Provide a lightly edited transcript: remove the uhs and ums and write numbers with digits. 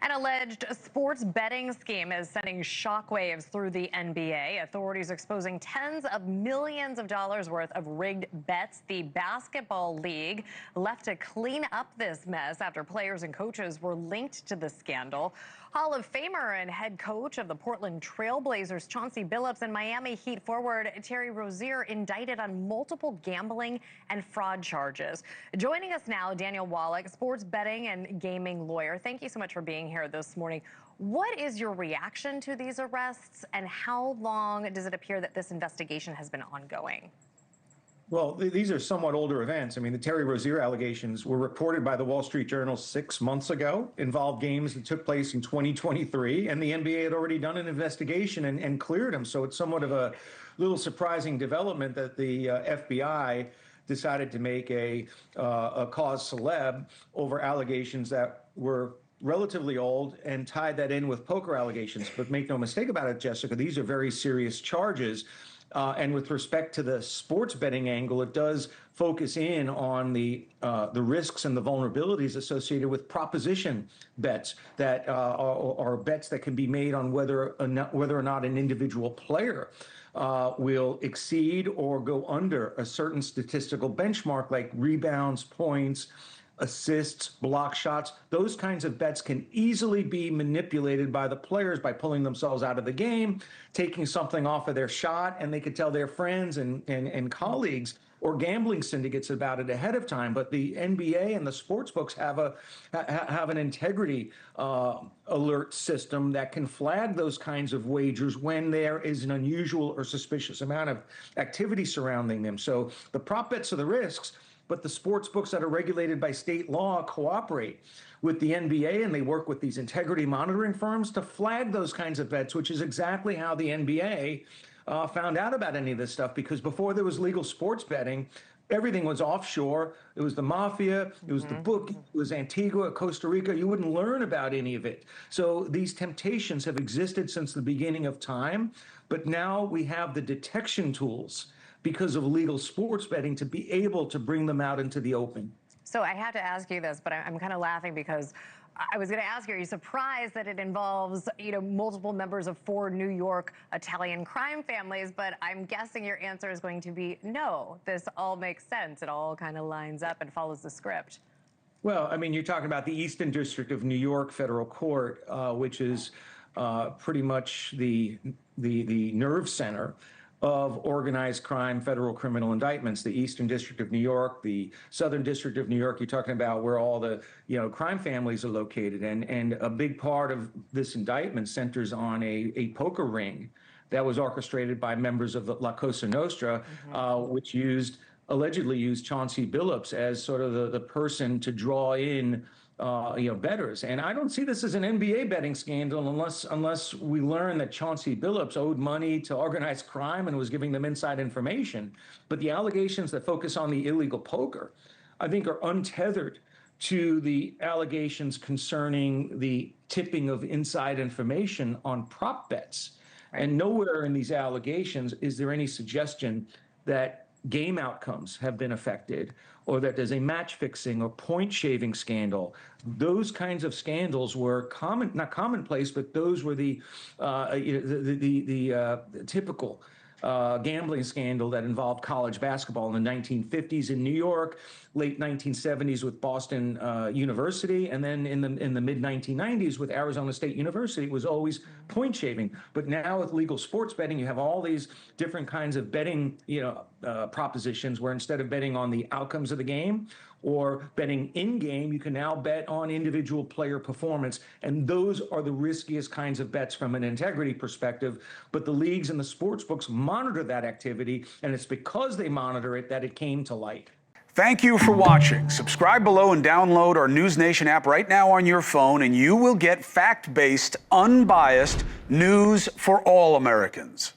An alleged sports betting scheme is sending shockwaves through the NBA. Authorities exposing tens of millions of dollars worth of rigged bets. The basketball league left to clean up this mess after players and coaches were linked to the scandal. Hall of Famer and head coach of the Portland Trail Blazers, Chauncey Billups, and Miami Heat forward Terry Rozier indicted on multiple gambling and fraud charges. Joining us now, Daniel Wallach, sports betting and gaming lawyer. Thank you so much for being here this morning. What is your reaction to these arrests, and how long does it appear that this investigation has been ongoing? Well, these are somewhat older events. I mean, the Terry Rozier allegations were reported by the Wall Street Journal 6 months ago, involved games that took place in 2023, and the NBA had already done an investigation and cleared them. So it's somewhat of a little surprising development that the FBI decided to make a cause celeb over allegations that were relatively old and tied that in with poker allegations. But make no mistake about it, Jessica, these are very serious charges. And with respect to the sports betting angle, it does focus in on the risks and the vulnerabilities associated with proposition bets that are bets that can be made on whether or not an individual player will exceed or go under a certain statistical benchmark, like rebounds, points, assists, block shots. Those kinds of bets can easily be manipulated by the players by pulling themselves out of the game, taking something off of their shot, and they could tell their friends and colleagues or gambling syndicates about it ahead of time. But the NBA and the sports books have an integrity alert system that can flag those kinds of wagers when there is an unusual or suspicious amount of activity surrounding them. So the prop bets are the risks, but the sports books that are regulated by state law cooperate with the NBA, and they work with these integrity monitoring firms to flag those kinds of bets, which is exactly how the NBA found out about any of this stuff, because before there was legal sports betting, everything was offshore. It was the mafia, it was the book, it was Antigua, Costa Rica. You wouldn't learn about any of it. So these temptations have existed since the beginning of time, but now we have the detection tools because of legal sports betting to be able to bring them out into the open. So I have to ask you this, but I'm kind of laughing because I was going to ask you, are you surprised that it involves, multiple members of 4 New York Italian crime families? But I'm guessing your answer is going to be no. This all makes sense. It all kind of lines up and follows the script. Well, I mean, you're talking about the Eastern District of New York Federal Court, which is pretty much the nerve center of organized crime, federal criminal indictments. The Eastern District of New York, the Southern District of New York, you're talking about where all the crime families are located. And a big part of this indictment centers on a poker ring that was orchestrated by members of the La Cosa Nostra, which allegedly used Chauncey Billups as sort of the person to draw in bettors. And I don't see this as an NBA betting scandal unless we learn that Chauncey Billups owed money to organized crime and was giving them inside information. But the allegations that focus on the illegal poker, I think, are untethered to the allegations concerning the tipping of inside information on prop bets. Right. And nowhere in these allegations is there any suggestion that game outcomes have been affected, or that there's a match fixing or point shaving scandal. Those kinds of scandals were not commonplace, but those were the typical gambling scandal that involved college basketball in the 1950s in New York, late 1970s with Boston University, and then in the mid 1990s with Arizona State University. It was always point shaving. But now with legal sports betting, you have all these different kinds of betting propositions where instead of betting on the outcomes of the game or betting in game, you can now bet on individual player performance. And those are the riskiest kinds of bets from an integrity perspective. But the leagues and the sports books monitor that activity, and it's because they monitor it that it came to light. Thank you for watching. Subscribe below and download our NewsNation app right now on your phone, and you will get fact-based, unbiased news for all Americans.